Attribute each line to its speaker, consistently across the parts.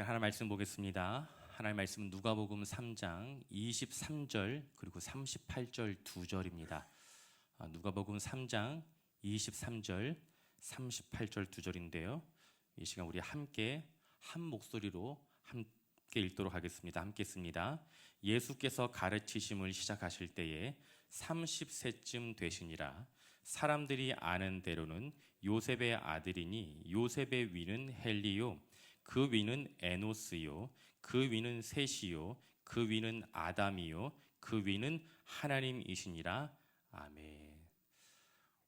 Speaker 1: 시간 하나님 말씀 보겠습니다. 하나님 말씀은 누가복음 3장 23절 그리고 38절 두 절입니다. 누가복음 3장 23절 38절 두 절인데요. 이 시간 우리 함께 한 목소리로 함께 읽도록 하겠습니다. 함께 읽습니다. 예수께서 가르치심을 시작하실 때에 30세쯤 되시니라. 사람들이 아는 대로는 요셉의 아들이니 요셉의 위는 헬리요 그 위는 에노스요 그 위는 셋이요 그 위는 아담이요 그 위는 하나님이시니라. 아멘.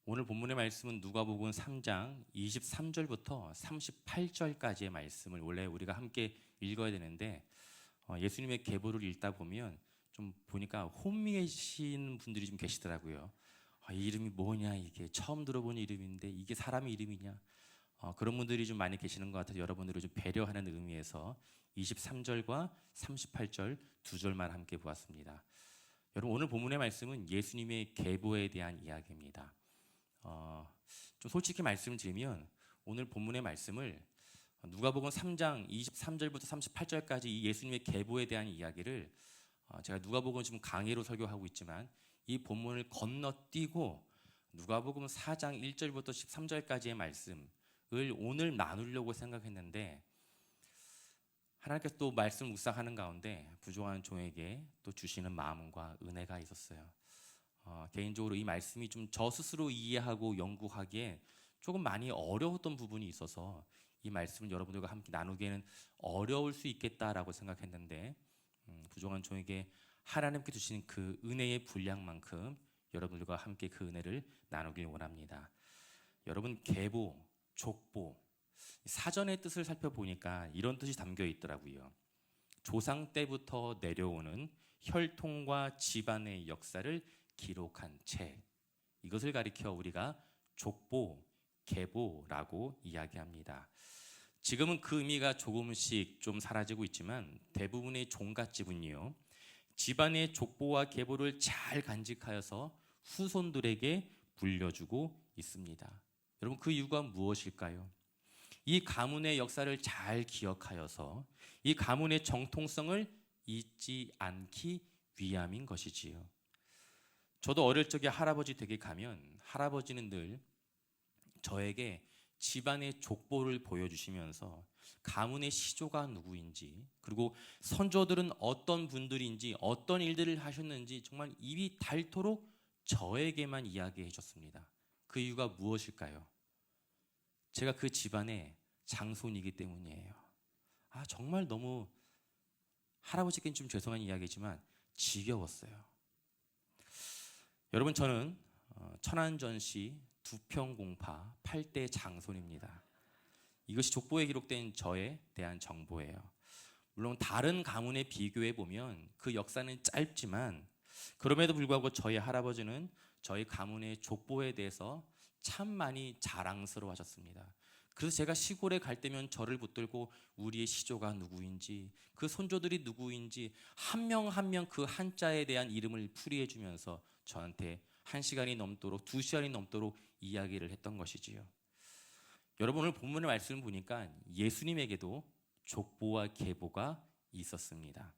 Speaker 1: 오늘 본문의 말씀은 누가복음 3장 23절부터 38절까지의 말씀을 원래 우리가 함께 읽어야 되는데 예수님의 계보를 읽다 보면 좀 보니까 혼미해지는 분들이 좀 계시더라고요. 이 이름이 뭐냐, 이게 처음 들어본 이름인데 이게 사람의 이름이냐, 그런 분들이 좀 많이 계시는 것 같아서 여러분들을 좀 배려하는 의미에서 23절과 38절 두 절만 함께 보았습니다. 여러분, 오늘 본문의 말씀은 예수님의 계보에 대한 이야기입니다. 좀 솔직히 말씀드리면 오늘 본문의 말씀을 누가복음 3장 23절부터 38절까지 이 예수님의 계보에 대한 이야기를 제가 누가복음 지금 강의로 설교하고 있지만 이 본문을 건너뛰고 누가복음 4장 1절부터 13절까지의 말씀을 오늘 나누려고 생각했는데 하나님께서 또 말씀 묵상하는 가운데 부족한 종에게 또 주시는 마음과 은혜가 있었어요. 개인적으로 이 말씀이 좀 저 스스로 이해하고 연구하기에 조금 많이 어려웠던 부분이 있어서 이 말씀을 여러분들과 함께 나누기에는 어려울 수 있겠다라고 생각했는데 부족한 종에게 하나님께 주신 그 은혜의 분량만큼 여러분들과 함께 그 은혜를 나누길 원합니다. 여러분, 계보, 족보, 사전의 뜻을 살펴보니까 이런 뜻이 담겨 있더라고요. 조상 때부터 내려오는 혈통과 집안의 역사를 기록한 책, 이것을 가리켜 우리가 족보, 계보라고 이야기합니다. 지금은 그 의미가 조금씩 좀 사라지고 있지만 대부분의 종갓집은요, 집안의 족보와 계보를 잘 간직하여서 후손들에게 물려주고 있습니다. 여러분, 그 이유가 무엇일까요? 이 가문의 역사를 잘 기억하여서 이 가문의 정통성을 잊지 않기 위함인 것이지요. 저도 어릴 적에 할아버지 댁에 가면 할아버지는 늘 저에게 집안의 족보를 보여주시면서 가문의 시조가 누구인지, 그리고 선조들은 어떤 분들인지, 어떤 일들을 하셨는지 정말 입이 닳도록 저에게만 이야기해 줬습니다. 그 이유가 무엇일까요? 제가 그 집안의 장손이기 때문이에요. 정말 너무 할아버지께는 좀 죄송한 이야기지만 지겨웠어요. 여러분, 저는 천안전시 두평공파 8대 장손입니다. 이것이 족보에 기록된 저에 대한 정보예요. 물론 다른 가문에 비교해 보면 그 역사는 짧지만 그럼에도 불구하고 저희 할아버지는 저희 가문의 족보에 대해서 참 많이 자랑스러워하셨습니다. 그래서 제가 시골에 갈 때면 저를 붙들고 우리의 시조가 누구인지, 그 손조들이 누구인지 한 명 한 명 그 한자에 대한 이름을 풀이해 주면서 저한테 1시간이 넘도록 2시간이 넘도록 이야기를 했던 것이지요. 여러분, 오늘 본문의 말씀을 보니까 예수님에게도 족보와 계보가 있었습니다.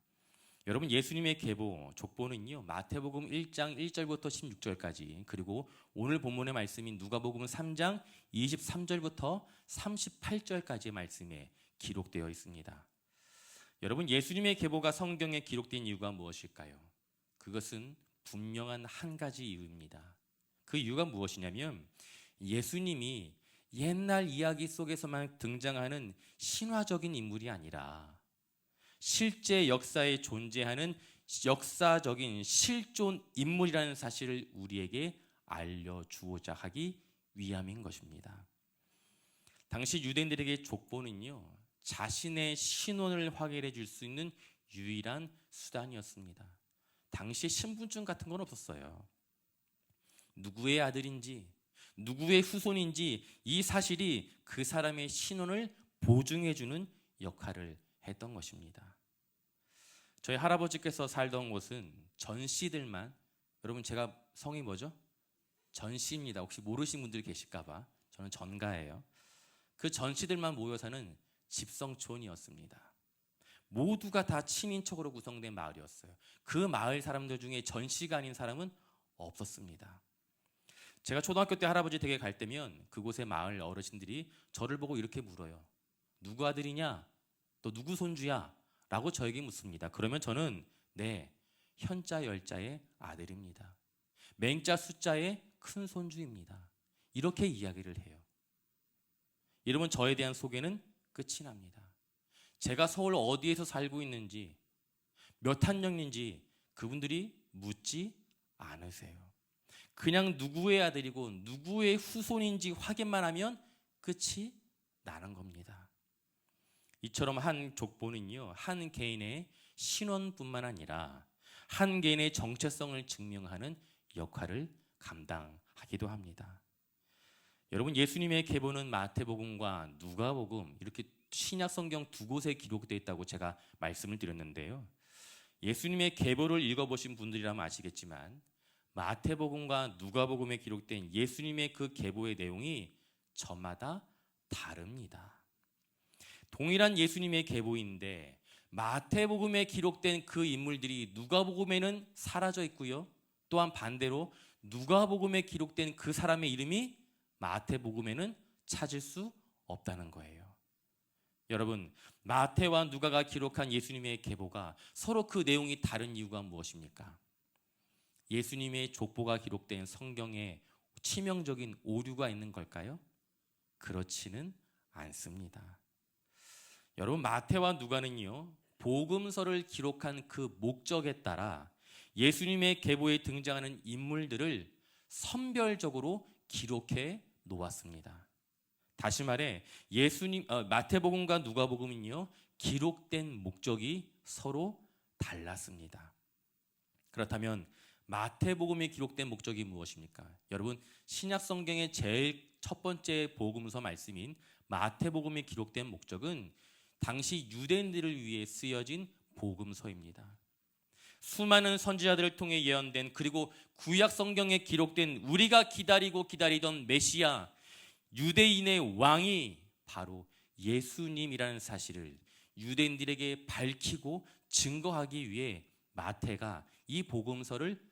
Speaker 1: 여러분, 예수님의 계보, 족보는요, 마태복음 1장 1절부터 16절까지, 그리고 오늘 본문의 말씀인 누가복음 3장 23절부터 38절까지의 말씀에 기록되어 있습니다. 여러분, 예수님의 계보가 성경에 기록된 이유가 무엇일까요? 그것은 분명한 한 가지 이유입니다. 그 이유가 무엇이냐면 예수님이 옛날 이야기 속에서만 등장하는 신화적인 인물이 아니라 실제 역사에 존재하는 역사적인 실존 인물이라는 사실을 우리에게 알려주고자 하기 위함인 것입니다. 당시 유대인들에게 족보는요, 자신의 신원을 확인해 줄 수 있는 유일한 수단이었습니다. 당시에 신분증 같은 건 없었어요. 누구의 아들인지, 누구의 후손인지 이 사실이 그 사람의 신원을 보증해주는 역할을 했던 것입니다. 저희 할아버지께서 살던 곳은 전씨들만, 여러분 제가 성이 뭐죠? 전씨입니다. 혹시 모르신 분들 계실까봐. 저는 전가예요. 그 전씨들만 모여 사는 집성촌이었습니다. 모두가 다 친인척으로 구성된 마을이었어요. 그 마을 사람들 중에 전씨가 아닌 사람은 없었습니다. 제가 초등학교 때 할아버지 댁에 갈 때면 그곳의 마을 어르신들이 저를 보고 이렇게 물어요. 누구 아들이냐? 너 누구 손주야? 라고 저에게 묻습니다. 그러면 저는 네, 현자 열자의 아들입니다. 맹자 숫자의 큰 손주입니다. 이렇게 이야기를 해요. 여러분, 저에 대한 소개는 끝이 납니다. 제가 서울 어디에서 살고 있는지, 몇 학년인지 그분들이 묻지 않으세요. 그냥 누구의 아들이고 누구의 후손인지 확인만 하면 끝이 나는 겁니다. 이처럼 한 족보는요, 한 개인의 신원뿐만 아니라 한 개인의 정체성을 증명하는 역할을 감당하기도 합니다. 여러분, 예수님의 계보는 마태복음과 누가복음 이렇게 신약 성경 두 곳에 기록되어 있다고 제가 말씀을 드렸는데요. 예수님의 계보를 읽어보신 분들이라면 아시겠지만 마태복음과 누가복음에 기록된 예수님의 그 계보의 내용이 저마다 다릅니다. 동일한 예수님의 계보인데 마태복음에 기록된 그 인물들이 누가복음에는 사라져 있고요. 또한 반대로 누가복음에 기록된 그 사람의 이름이 마태복음에는 찾을 수 없다는 거예요. 여러분, 마태와 누가가 기록한 예수님의 계보가 서로 그 내용이 다른 이유가 무엇입니까? 예수님의 족보가 기록된 성경에 치명적인 오류가 있는 걸까요? 그렇지는 않습니다. 여러분, 마태와 누가는요, 복음서를 기록한 그 목적에 따라 예수님의 계보에 등장하는 인물들을 선별적으로 기록해 놓았습니다. 다시 말해 마태복음과 누가복음은요, 기록된 목적이 서로 달랐습니다. 그렇다면 마태복음에 기록된 목적이 무엇입니까? 여러분, 신약 성경의 제일 첫 번째 복음서 말씀인 마태복음에 기록된 목적은 당시 유대인들을 위해 쓰여진 복음서입니다. 수많은 선지자들을 통해 예언된, 그리고 구약 성경에 기록된 우리가 기다리고 기다리던 메시아, 유대인의 왕이 바로 예수님이라는 사실을 유대인들에게 밝히고 증거하기 위해 마태가 이 복음서를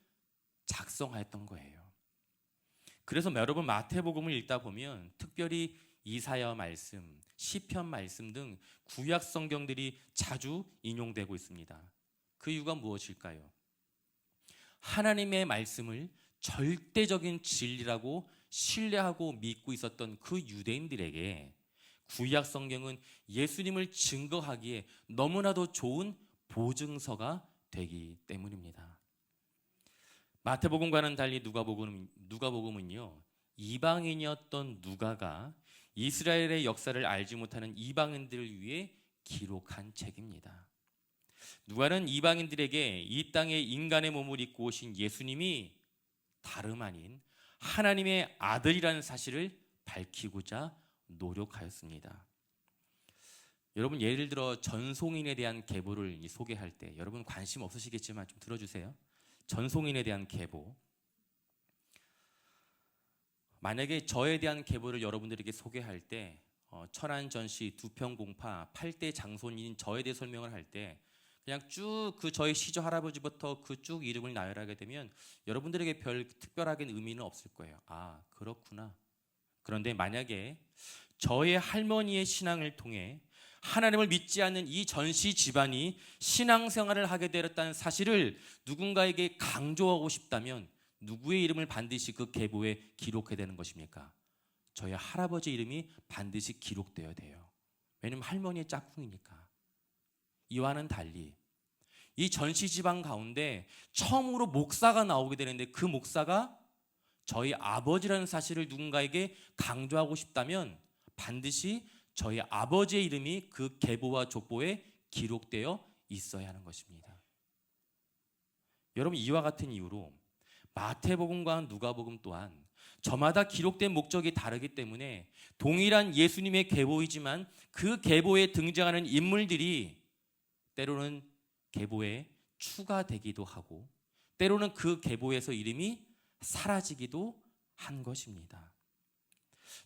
Speaker 1: 작성하였던 거예요. 그래서 여러분, 마태복음을 읽다 보면 특별히 이사야 말씀, 시편 말씀 등 구약 성경들이 자주 인용되고 있습니다. 그 이유가 무엇일까요? 하나님의 말씀을 절대적인 진리라고 신뢰하고 믿고 있었던 그 유대인들에게 구약 성경은 예수님을 증거하기에 너무나도 좋은 보증서가 되기 때문입니다. 마태복음과는 달리 누가복음은요, 이방인이었던 누가가 이스라엘의 역사를 알지 못하는 이방인들을 위해 기록한 책입니다. 누가는 이방인들에게 이 땅에 인간의 몸을 입고 오신 예수님이 다름 아닌 하나님의 아들이라는 사실을 밝히고자 노력하였습니다. 여러분, 예를 들어 전송인에 대한 계보를 소개할 때 여러분 관심 없으시겠지만 좀 들어주세요. 전송인에 대한 계보. 만약에 저에 대한 계보를 여러분들에게 소개할 때 천안전시, 두평공파, 8대 장손인 저에 대해 설명을 할 때 그냥 쭉 그 저의 시조 할아버지부터 그 쭉 이름을 나열하게 되면 여러분들에게 별 특별하게 의미는 없을 거예요. 아, 그렇구나. 그런데 만약에 저의 할머니의 신앙을 통해 하나님을 믿지 않는 이 전시 집안이 신앙생활을 하게 되었다는 사실을 누군가에게 강조하고 싶다면 누구의 이름을 반드시 그 계보에 기록해야 되는 것입니까? 저희 할아버지 이름이 반드시 기록되어야 돼요. 왜냐하면 할머니의 짝꿍이니까. 이와는 달리 이 전시 집안 가운데 처음으로 목사가 나오게 되는데 그 목사가 저희 아버지라는 사실을 누군가에게 강조하고 싶다면 반드시 저희 아버지의 이름이 그 계보와 족보에 기록되어 있어야 하는 것입니다. 여러분, 이와 같은 이유로 마태복음과 누가복음 또한 저마다 기록된 목적이 다르기 때문에 동일한 예수님의 계보이지만 그 계보에 등장하는 인물들이 때로는 계보에 추가되기도 하고 때로는 그 계보에서 이름이 사라지기도 한 것입니다.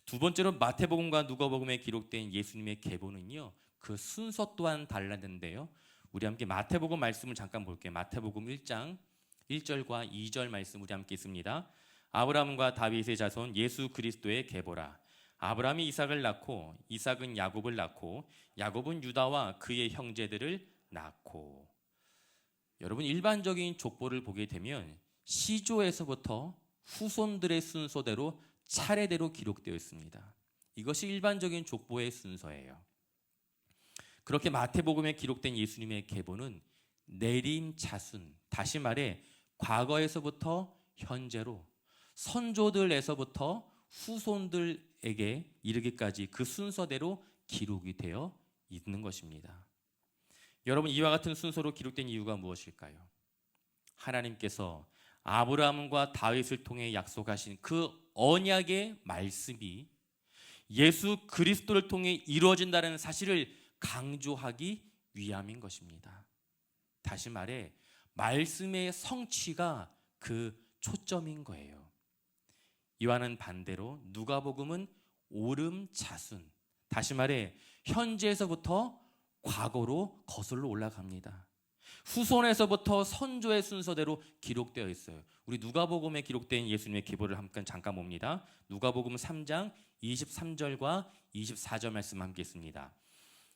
Speaker 1: 두 번째로 마태복음과 누가복음에 기록된 예수님의 계보는요, 그 순서 또한 달랐는데요. 우리 함께 마태복음 말씀을 잠깐 볼게요. 마태복음 1장 1절과 2절 말씀 우리 함께 있습니다. 아브라함과 다윗의 자손 예수 그리스도의 계보라. 아브라함이 이삭을 낳고 이삭은 야곱을 낳고 야곱은 유다와 그의 형제들을 낳고. 여러분, 일반적인 족보를 보게 되면 시조에서부터 후손들의 순서대로 차례대로 기록되어 있습니다. 이것이 일반적인 족보의 순서예요. 그렇게 마태복음에 기록된 예수님의 계보는 내림자순, 다시 말해 과거에서부터 현재로 선조들에서부터 후손들에게 이르기까지 그 순서대로 기록이 되어 있는 것입니다. 여러분, 이와 같은 순서로 기록된 이유가 무엇일까요? 하나님께서 아브라함과 다윗을 통해 약속하신 그 언약의 말씀이 예수 그리스도를 통해 이루어진다는 사실을 강조하기 위함인 것입니다. 다시 말해 말씀의 성취가 그 초점인 거예요. 이와는 반대로 누가복음은 오름자순, 다시 말해 현재에서부터 과거로 거슬러 올라갑니다. 후손에서부터 선조의 순서대로 기록되어 있어요. 우리 누가복음에 기록된 예수님의 계보를 잠깐 봅니다. 누가복음 3장 23절과 24절 말씀 함께 있습니다.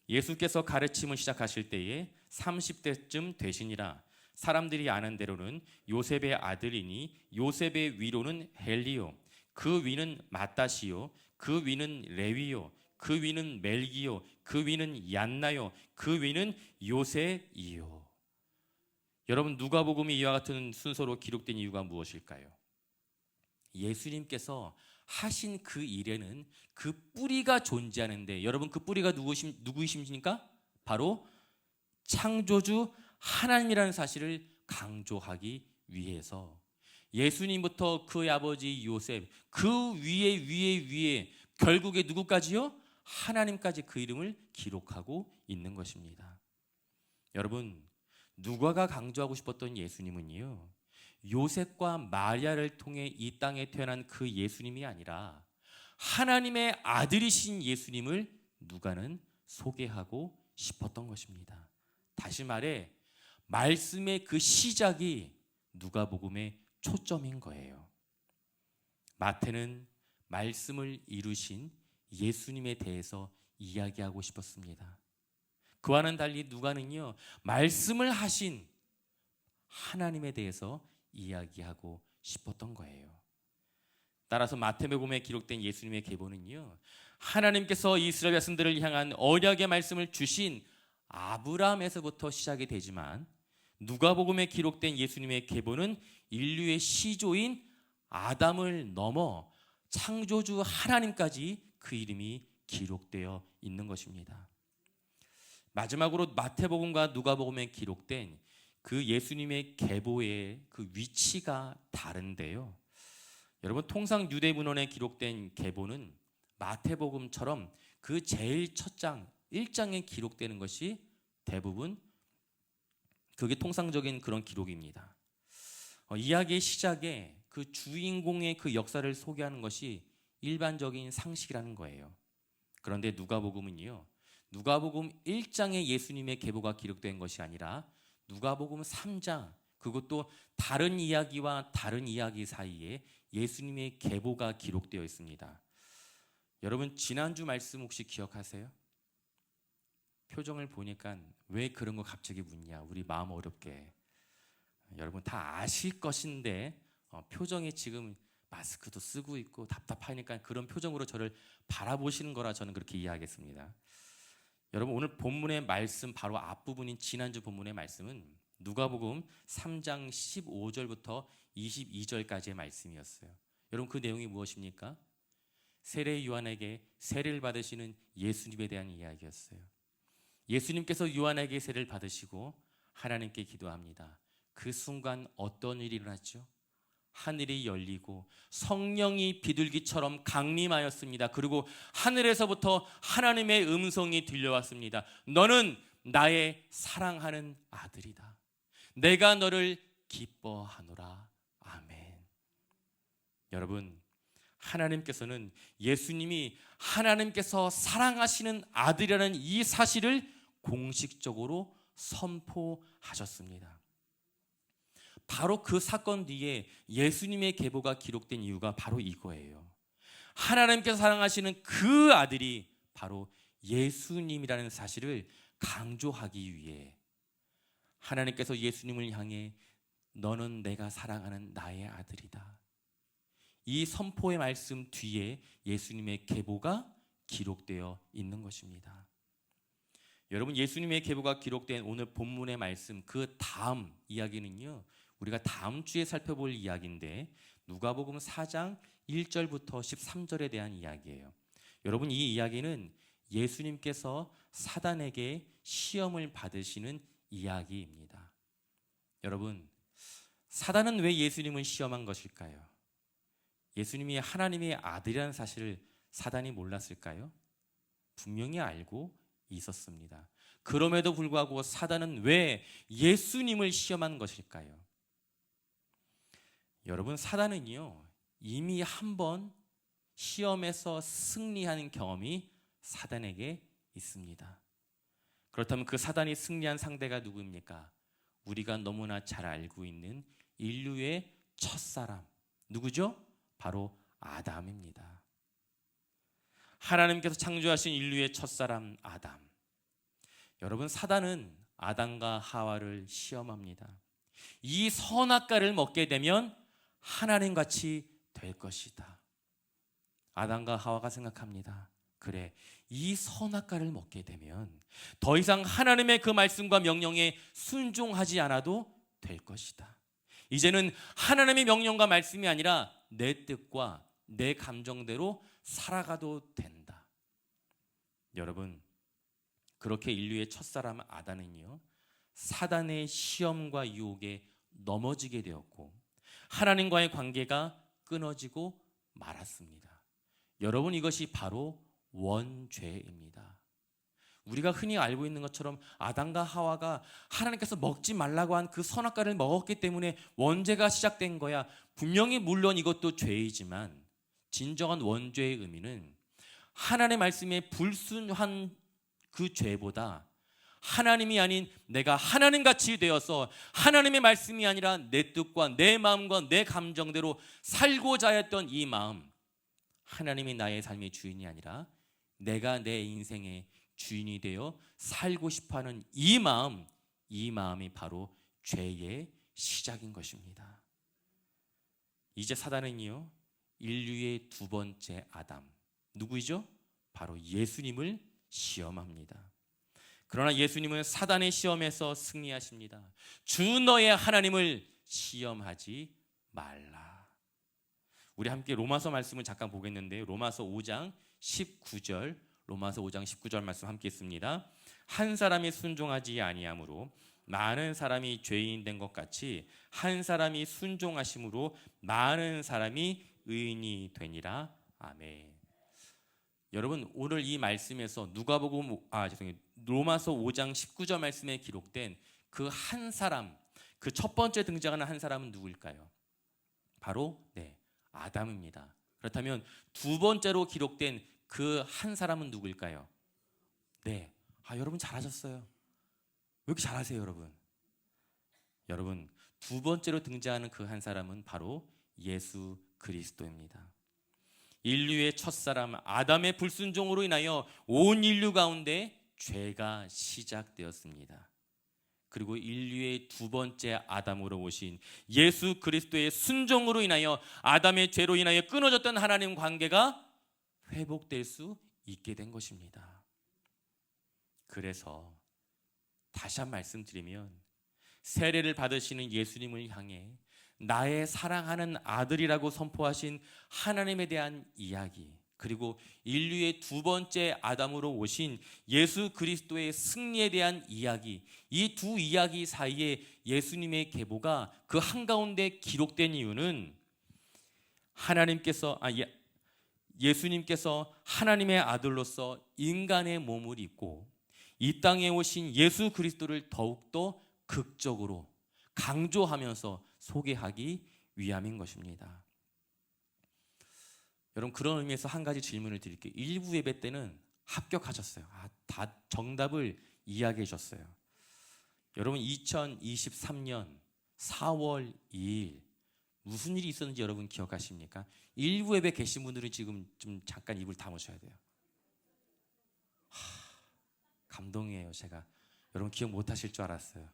Speaker 1: 예수께서 가르침을 시작하실 때에 30대쯤 되시니라. 사람들이 아는 대로는 요셉의 아들이니 요셉의 위로는 헬리요, 그 위는 마따시요, 그 위는 레위요, 그 위는 멜기요, 그 위는 얀나요, 그 위는 요셉이요. 여러분, 누가복음이 이와 같은 순서로 기록된 이유가 무엇일까요? 예수님께서 하신 그 일에는 그 뿌리가 존재하는데, 여러분, 그 뿌리가 누구이십니까? 바로 창조주 하나님이라는 사실을 강조하기 위해서 예수님부터 그의 아버지 요셉, 그 위에 결국에 누구까지요? 하나님까지 그 이름을 기록하고 있는 것입니다. 여러분, 누가가 강조하고 싶었던 예수님은요, 요셉과 마리아를 통해 이 땅에 태어난 그 예수님이 아니라 하나님의 아들이신 예수님을 누가는 소개하고 싶었던 것입니다. 다시 말해 말씀의 그 시작이 누가복음의 초점인 거예요. 마태는 말씀을 이루신 예수님에 대해서 이야기하고 싶었습니다. 그와는 달리 누가는요, 말씀을 하신 하나님에 대해서 이야기하고 싶었던 거예요. 따라서 마태복음에 기록된 예수님의 계보는요, 하나님께서 이스라엘 백성들을 향한 언약의 말씀을 주신 아브라함에서부터 시작이 되지만, 누가복음에 기록된 예수님의 계보는 인류의 시조인 아담을 넘어 창조주 하나님까지 그 이름이 기록되어 있는 것입니다. 마지막으로 마태복음과 누가복음에 기록된 그 예수님의 계보의 그 위치가 다른데요. 여러분, 통상 유대 문헌에 기록된 계보는 마태복음처럼 그 제일 첫 장 1장에 기록되는 것이 대부분 그게 통상적인 그런 기록입니다. 이야기의 시작에 그 주인공의 그 역사를 소개하는 것이 일반적인 상식이라는 거예요. 그런데 누가복음은요, 누가복음 1장에 예수님의 계보가 기록된 것이 아니라 누가복음 3장, 그것도 다른 이야기와 다른 이야기 사이에 예수님의 계보가 기록되어 있습니다. 여러분, 지난주 말씀 혹시 기억하세요? 표정을 보니까 왜 그런 거 갑자기 묻냐, 우리 마음 어렵게. 여러분 다 아실 것인데 표정이 지금 마스크도 쓰고 있고 답답하니까 그런 표정으로 저를 바라보시는 거라 저는 그렇게 이해하겠습니다. 여러분, 오늘 본문의 말씀 바로 앞부분인 지난주 본문의 말씀은 누가복음 3장 15절부터 22절까지의 말씀이었어요. 여러분, 그 내용이 무엇입니까? 세례 요한에게 세례를 받으시는 예수님에 대한 이야기였어요. 예수님께서 요한에게 세례를 받으시고 하나님께 기도합니다. 그 순간 어떤 일이 일어났죠? 하늘이 열리고 성령이 비둘기처럼 강림하였습니다. 그리고 하늘에서부터 하나님의 음성이 들려왔습니다. 너는 나의 사랑하는 아들이다. 내가 너를 기뻐하노라. 아멘. 여러분, 하나님께서는 예수님이 하나님께서 사랑하시는 아들이라는 이 사실을 공식적으로 선포하셨습니다. 바로 그 사건 뒤에 예수님의 계보가 기록된 이유가 바로 이거예요. 하나님께서 사랑하시는 그 아들이 바로 예수님이라는 사실을 강조하기 위해 하나님께서 예수님을 향해 너는 내가 사랑하는 나의 아들이다, 이 선포의 말씀 뒤에 예수님의 계보가 기록되어 있는 것입니다. 여러분, 예수님의 계보가 기록된 오늘 본문의 말씀 그 다음 이야기는요, 우리가 다음 주에 살펴볼 이야기인데 누가복음 4장 1절부터 13절에 대한 이야기예요. 여러분, 이 이야기는 예수님께서 사단에게 시험을 받으시는 이야기입니다. 여러분, 사단은 왜 예수님을 시험한 것일까요? 예수님이 하나님의 아들이라는 사실을 사단이 몰랐을까요? 분명히 알고 있었습니다. 그럼에도 불구하고 사단은 왜 예수님을 시험한 것일까요? 여러분, 사단은요, 이미 한번 시험에서 승리하는 경험이 사단에게 있습니다. 그렇다면 그 사단이 승리한 상대가 누구입니까? 우리가 너무나 잘 알고 있는 인류의 첫사람, 누구죠? 바로 아담입니다. 하나님께서 창조하신 인류의 첫사람 아담. 여러분, 사단은 아담과 하와를 시험합니다. 이 선악과를 먹게 되면 하나님같이 될 것이다. 아담과 하와가 생각합니다. 그래, 이 선악과를 먹게 되면 더 이상 하나님의 그 말씀과 명령에 순종하지 않아도 될 것이다. 이제는 하나님의 명령과 말씀이 아니라 내 뜻과 내 감정대로 살아가도 된다. 여러분, 그렇게 인류의 첫사람 아담은요, 사단의 시험과 유혹에 넘어지게 되었고 하나님과의 관계가 끊어지고 말았습니다. 여러분, 이것이 바로 원죄입니다. 우리가 흔히 알고 있는 것처럼 아담과 하와가 하나님께서 먹지 말라고 한 그 선악과를 먹었기 때문에 원죄가 시작된 거야. 분명히 물론 이것도 죄이지만 진정한 원죄의 의미는 하나님의 말씀에 불순한 그 죄보다 하나님이 아닌 내가 하나님같이 되어서 하나님의 말씀이 아니라 내 뜻과 내 마음과 내 감정대로 살고자 했던 이 마음, 하나님이 나의 삶의 주인이 아니라 내가 내 인생의 주인이 되어 살고 싶어하는 이 마음이 바로 죄의 시작인 것입니다. 이제 사단은요, 인류의 두 번째 아담, 누구이죠? 바로 예수님을 시험합니다. 그러나 예수님은 사단의 시험에서 승리하십니다. 주 너의 하나님을 시험하지 말라. 우리 함께 로마서 말씀을 잠깐 보겠는데, 로마서 5장 19절, 로마서 5장 19절 말씀 함께 있습니다. 한 사람이 순종하지 아니함으로 많은 사람이 죄인 된 것 같이 한 사람이 순종하심으로 많은 사람이 의인이 되니라. 아멘. 여러분, 오늘 이 말씀에서 로마서 5장 19절 말씀에 기록된 그 한 사람, 그 첫 번째 등장하는 한 사람은 누구일까요? 바로 아담입니다. 그렇다면 두 번째로 기록된 그 한 사람은 누구일까요? 여러분 잘하셨어요. 왜 이렇게 잘하세요, 여러분? 여러분, 두 번째로 등장하는 그 한 사람은 바로 예수 그리스도입니다. 인류의 첫사람 아담의 불순종으로 인하여 온 인류 가운데 죄가 시작되었습니다. 그리고 인류의 두 번째 아담으로 오신 예수 그리스도의 순종으로 인하여 아담의 죄로 인하여 끊어졌던 하나님 관계가 회복될 수 있게 된 것입니다. 그래서 다시 한 말씀드리면, 세례를 받으시는 예수님을 향해 나의 사랑하는 아들이라고 선포하신 하나님에 대한 이야기, 그리고 인류의 두 번째 아담으로 오신 예수 그리스도의 승리에 대한 이야기, 이 두 이야기 사이에 예수님의 계보가 그 한가운데 기록된 이유는 예수님께서 하나님의 아들로서 인간의 몸을 입고 이 땅에 오신 예수 그리스도를 더욱더 극적으로 강조하면서 소개하기 위함인 것입니다. 여러분 그런 의미에서 한 가지 질문을 드릴게요. 일부 예배 때는 합격하셨어요. 다 정답을 이야기해 주셨어요. 여러분 2023년 4월 2일 무슨 일이 있었는지 여러분 기억하십니까? 일부 예배 계신 분들은 지금 좀 잠깐 입을 다무셔야 돼요. 감동이에요. 제가 여러분 기억 못하실 줄 알았어요.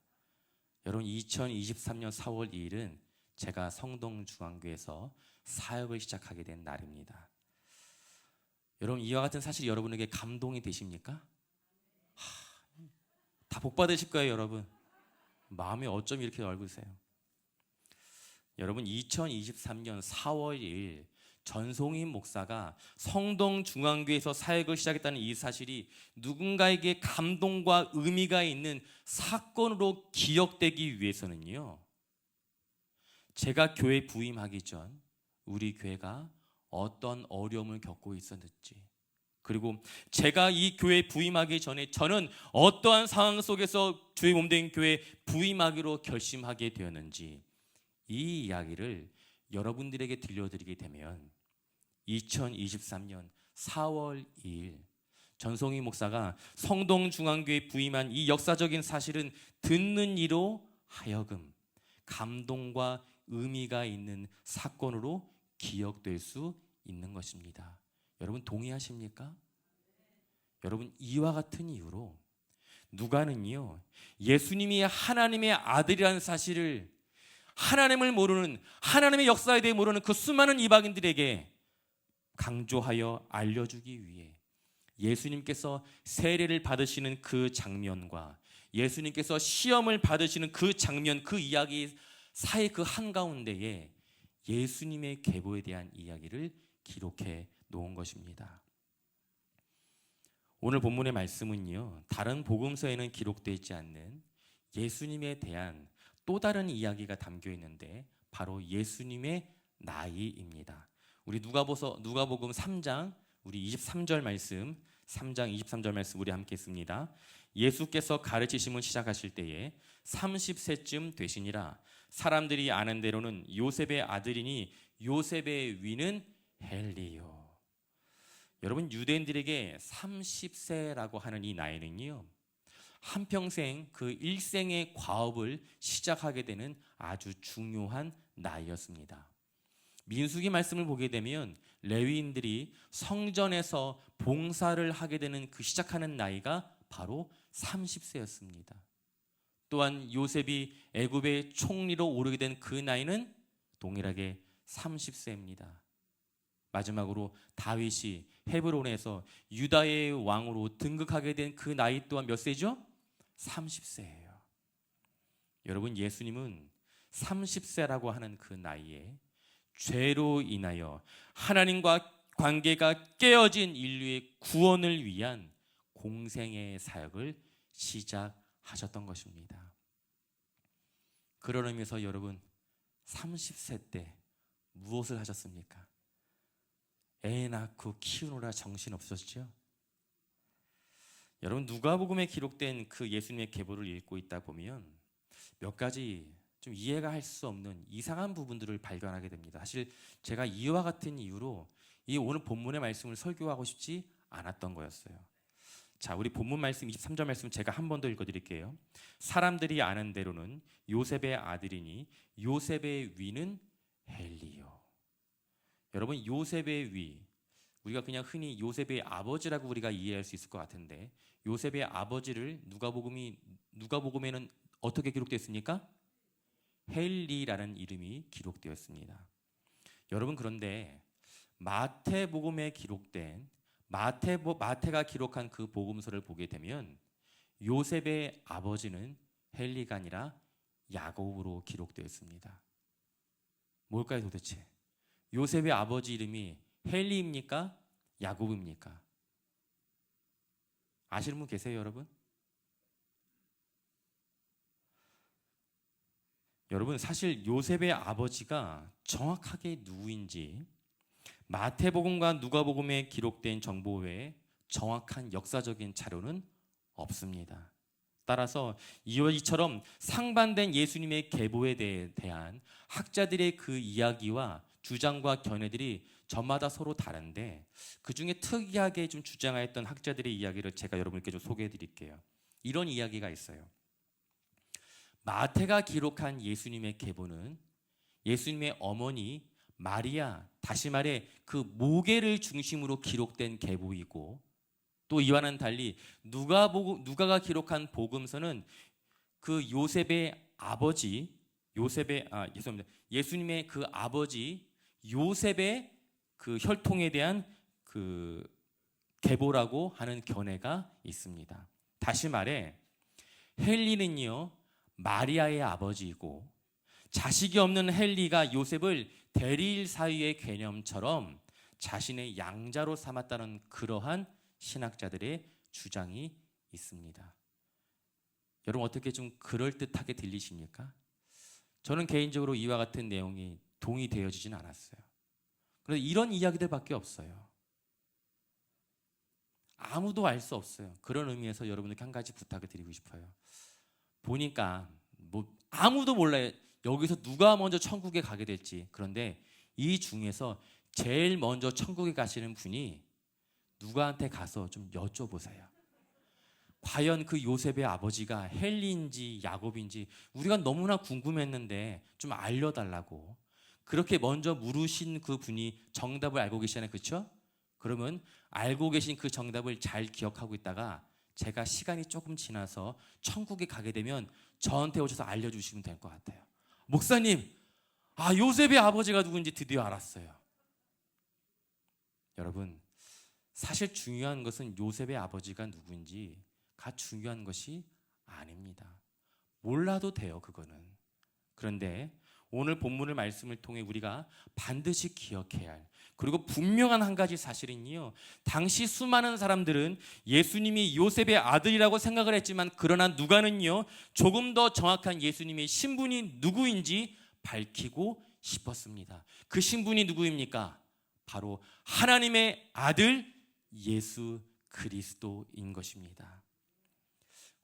Speaker 1: 여러분 2023년 4월 2일은 제가 성동중앙교회에서 사역을 시작하게 된 날입니다. 여러분 이와 같은 사실이 여러분에게 감동이 되십니까? 다 복 받으실 거예요, 여러분. 마음이 어쩜 이렇게 넓으세요? 여러분 2023년 4월 2일 전송인 목사가 성동중앙교회에서 사역을 시작했다는 이 사실이 누군가에게 감동과 의미가 있는 사건으로 기억되기 위해서는요, 제가 교회 부임하기 전 우리 교회가 어떤 어려움을 겪고 있었는지, 그리고 제가 이 교회 부임하기 전에 저는 어떠한 상황 속에서 주의 몸된 교회 부임하기로 결심하게 되었는지, 이 이야기를 여러분들에게 들려드리게 되면 2023년 4월 2일 전송희 목사가 성동중앙교회 부임한 이 역사적인 사실은 듣는 이로 하여금 감동과 의미가 있는 사건으로 기억될 수 있는 것입니다. 여러분 동의하십니까? 여러분 이와 같은 이유로 누가는요, 예수님이 하나님의 아들이라는 사실을 하나님을 모르는, 하나님의 역사에 대해 모르는 그 수많은 이방인들에게 강조하여 알려주기 위해 예수님께서 세례를 받으시는 그 장면과 예수님께서 시험을 받으시는 그 장면, 그 이야기 사이 그 한가운데에 예수님의 계보에 대한 이야기를 기록해 놓은 것입니다. 오늘 본문의 말씀은요, 다른 복음서에는 기록되지 않는 예수님에 대한 또 다른 이야기가 담겨 있는데 바로 예수님의 나이입니다. 우리 누가복음 3장 우리 23절 말씀, 3장 23절 말씀 우리 함께 읽습니다. 예수께서 가르치심을 시작하실 때에 30세쯤 되시니라. 사람들이 아는 대로는 요셉의 아들이니 요셉의 위는 헬리요. 여러분 유대인들에게 30세라고 하는 이 나이는요, 한평생 그 일생의 과업을 시작하게 되는 아주 중요한 나이였습니다. 민수기 말씀을 보게 되면 레위인들이 성전에서 봉사를 하게 되는 그 시작하는 나이가 바로 30세였습니다. 또한 요셉이 애굽의 총리로 오르게 된 그 나이는 동일하게 30세입니다. 마지막으로 다윗이 헤브론에서 유다의 왕으로 등극하게 된 그 나이 또한 몇 세죠? 30세예요. 여러분 예수님은 30세라고 하는 그 나이에 죄로 인하여 하나님과 관계가 깨어진 인류의 구원을 위한 공생의 사역을 시작하셨던 것입니다. 그런 의미에서 여러분 30세 때 무엇을 하셨습니까? 애 낳고 키우느라 정신 없었죠? 여러분 누가복음에 기록된 그 예수님의 계보를 읽고 있다 보면 몇 가지 좀 이해가 할 수 없는 이상한 부분들을 발견하게 됩니다. 사실 제가 이와 같은 이유로 이 오늘 본문의 말씀을 설교하고 싶지 않았던 거였어요. 자, 우리 본문 말씀 23절 말씀 제가 한 번 더 읽어드릴게요. 사람들이 아는 대로는 요셉의 아들이니 요셉의 위는 헬리요. 여러분 요셉의 위, 우리가 그냥 흔히 요셉의 아버지라고 우리가 이해할 수 있을 것 같은데 요셉의 아버지를 누가복음에는 어떻게 기록되었습니까? 헬리라는 이름이 기록되었습니다. 여러분 그런데 마태복음에 기록된 마태가 기록한 그 복음서를 보게 되면 요셉의 아버지는 헬리가 아니라 야곱으로 기록되었습니다. 뭘까요 도대체? 요셉의 아버지 이름이 헬리입니까? 야곱입니까? 아시는 분 계세요, 여러분? 여러분 사실 요셉의 아버지가 정확하게 누구인지 마태복음과 누가복음에 기록된 정보 외에 정확한 역사적인 자료는 없습니다. 따라서 이처럼 상반된 예수님의 계보에 대한 학자들의 그 이야기와 주장과 견해들이 저마다 서로 다른데 그 중에 특이하게 좀 주장하였던 학자들의 이야기를 제가 여러분께 좀 소개해 드릴게요. 이런 이야기가 있어요. 마태가 기록한 예수님의 계보는 예수님의 어머니 마리아, 다시 말해 그 모계를 중심으로 기록된 계보이고, 또 이와는 달리 누가가 기록한 복음서는 그 요셉의 아버지 죄송합니다. 예수님의 그 아버지 요셉의 그 혈통에 대한 그 계보라고 하는 견해가 있습니다. 다시 말해 헨리는요 마리아의 아버지이고, 자식이 없는 헨리가 요셉을 대리일 사위의 개념처럼 자신의 양자로 삼았다는 그러한 신학자들의 주장이 있습니다. 여러분 어떻게 좀 그럴듯하게 들리십니까? 저는 개인적으로 이와 같은 내용이 동의되어지진 않았어요. 그래서 이런 이야기들밖에 없어요. 아무도 알 수 없어요. 그런 의미에서 여러분들께 한 가지 부탁을 드리고 싶어요. 보니까 뭐 아무도 몰라요. 여기서 누가 먼저 천국에 가게 될지. 그런데 이 중에서 제일 먼저 천국에 가시는 분이 누가한테 가서 좀 여쭤보세요. 과연 그 요셉의 아버지가 헨리인지 야곱인지 우리가 너무나 궁금했는데 좀 알려달라고 그렇게 먼저 물으신 그 분이 정답을 알고 계시잖아요. 그렇죠? 그러면 알고 계신 그 정답을 잘 기억하고 있다가 제가 시간이 조금 지나서 천국에 가게 되면 저한테 오셔서 알려주시면 될 것 같아요. 목사님, 요셉의 아버지가 누군지 드디어 알았어요. 여러분, 사실 중요한 것은 요셉의 아버지가 누구인지가 중요한 것이 아닙니다. 몰라도 돼요, 그거는. 그런데 오늘 본문의 말씀을 통해 우리가 반드시 기억해야 할, 그리고 분명한 한 가지 사실은요, 당시 수많은 사람들은 예수님이 요셉의 아들이라고 생각을 했지만, 그러나 누가는요 조금 더 정확한 예수님의 신분이 누구인지 밝히고 싶었습니다. 그 신분이 누구입니까? 바로 하나님의 아들 예수 그리스도인 것입니다.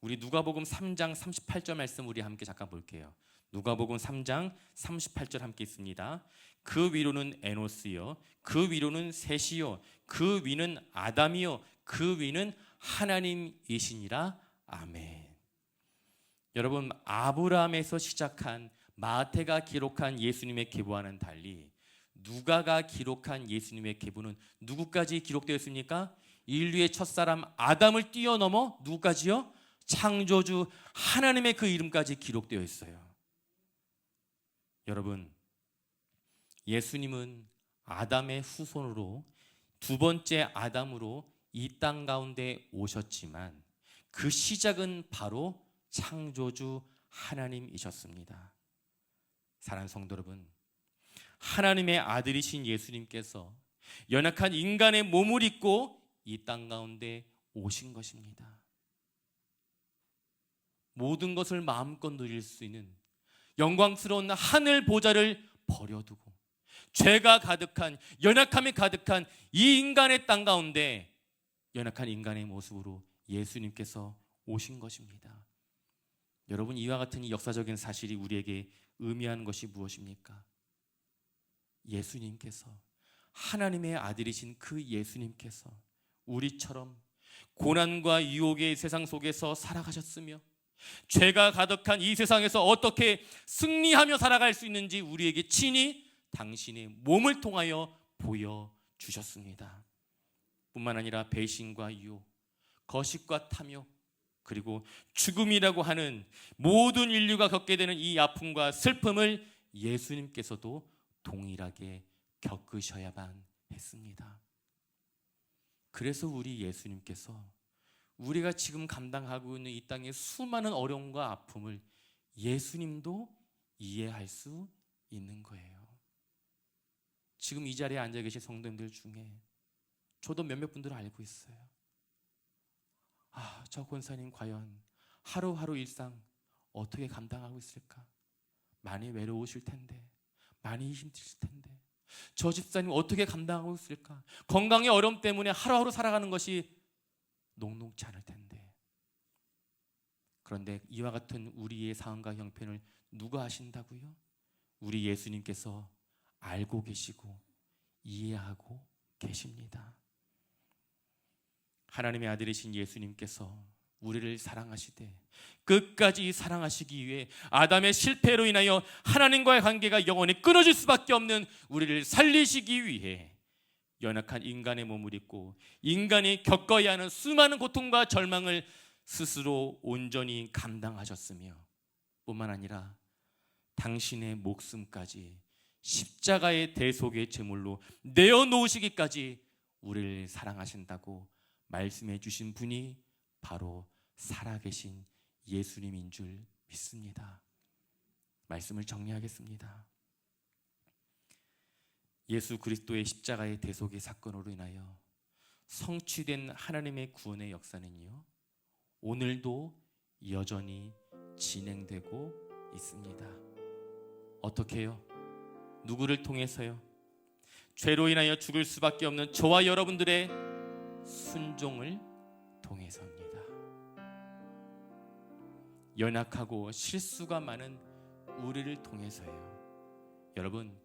Speaker 1: 우리 누가복음 3장 38절 말씀 우리 함께 잠깐 볼게요. 누가복음 3장 38절 함께 있습니다. 그 위로는 에노스요, 그 위로는 셋이요, 그 위는 아담이요, 그 위는 하나님이시니라. 아멘. 여러분, 아브라함에서 시작한 마태가 기록한 예수님의 계보와는 달리 누가가 기록한 예수님의 계보는 누구까지 기록되어 있습니까? 인류의 첫사람 아담을 뛰어넘어 누구까지요? 창조주 하나님의 그 이름까지 기록되어 있어요. 여러분, 예수님은 아담의 후손으로 두 번째 아담으로 이 땅 가운데 오셨지만 그 시작은 바로 창조주 하나님이셨습니다. 사랑하는 성도 여러분, 하나님의 아들이신 예수님께서 연약한 인간의 몸을 입고 이 땅 가운데 오신 것입니다. 모든 것을 마음껏 누릴 수 있는 영광스러운 하늘 보좌를 버려두고 죄가 가득한, 연약함이 가득한 이 인간의 땅 가운데 연약한 인간의 모습으로 예수님께서 오신 것입니다. 여러분, 이와 같은 이 역사적인 사실이 우리에게 의미하는 것이 무엇입니까? 예수님께서, 하나님의 아들이신 그 예수님께서 우리처럼 고난과 유혹의 세상 속에서 살아가셨으며 죄가 가득한 이 세상에서 어떻게 승리하며 살아갈 수 있는지 우리에게 친히 당신의 몸을 통하여 보여주셨습니다. 뿐만 아니라 배신과 유혹, 거식과 탐욕, 그리고 죽음이라고 하는 모든 인류가 겪게 되는 이 아픔과 슬픔을 예수님께서도 동일하게 겪으셔야만 했습니다. 그래서 우리 예수님께서 우리가 지금 감당하고 있는 이 땅의 수많은 어려움과 아픔을 예수님도 이해할 수 있는 거예요. 지금 이 자리에 앉아 계신 성도님들 중에 저도 몇몇 분들을 알고 있어요. 저 권사님 과연 하루하루 일상 어떻게 감당하고 있을까? 많이 외로우실 텐데, 많이 힘드실 텐데, 저 집사님 어떻게 감당하고 있을까? 건강의 어려움 때문에 하루하루 살아가는 것이 녹록지 않을 텐데. 그런데 이와 같은 우리의 상황과 형편을 누가 아신다고요? 우리 예수님께서 알고 계시고 이해하고 계십니다. 하나님의 아들이신 예수님께서 우리를 사랑하시되 끝까지 사랑하시기 위해 아담의 실패로 인하여 하나님과의 관계가 영원히 끊어질 수밖에 없는 우리를 살리시기 위해 연약한 인간의 몸을 입고 인간이 겪어야 하는 수많은 고통과 절망을 스스로 온전히 감당하셨으며 뿐만 아니라 당신의 목숨까지 십자가의 대속의 제물로 내어놓으시기까지 우리를 사랑하신다고 말씀해 주신 분이 바로 살아계신 예수님인 줄 믿습니다. 말씀을 정리하겠습니다. 예수 그리스도의 십자가의 대속의 사건으로 인하여 성취된 하나님의 구원의 역사는요, 오늘도 여전히 진행되고 있습니다. 어떻게요? 누구를 통해서요? 죄로 인하여 죽을 수밖에 없는 저와 여러분들의 순종을 통해서입니다. 연약하고 실수가 많은 우리를 통해서요. 여러분,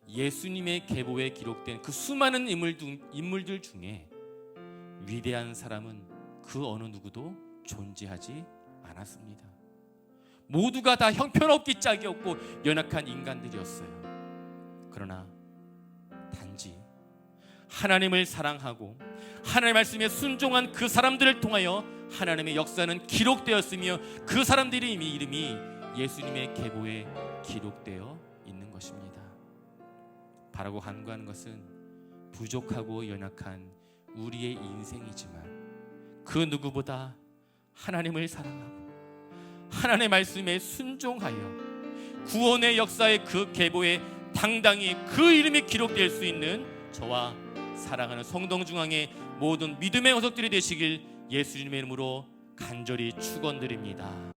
Speaker 1: 예수님의 계보에 기록된 그 수많은 인물들 중에 위대한 사람은 그 어느 누구도 존재하지 않았습니다. 모두가 다 형편없기 짝이 없고 연약한 인간들이었어요. 그러나 단지 하나님을 사랑하고 하나님의 말씀에 순종한 그 사람들을 통하여 하나님의 역사는 기록되었으며 그 사람들의 이름이 예수님의 계보에 기록되어 있는 것입니다. 바라고 간구하는 것은 부족하고 연약한 우리의 인생이지만 그 누구보다 하나님을 사랑하고 하나님의 말씀에 순종하여 구원의 역사의 그 계보에 당당히 그 이름이 기록될 수 있는 저와 사랑하는 성동중앙의 모든 믿음의 허석들이 되시길 예수님의 이름으로 간절히 축원드립니다.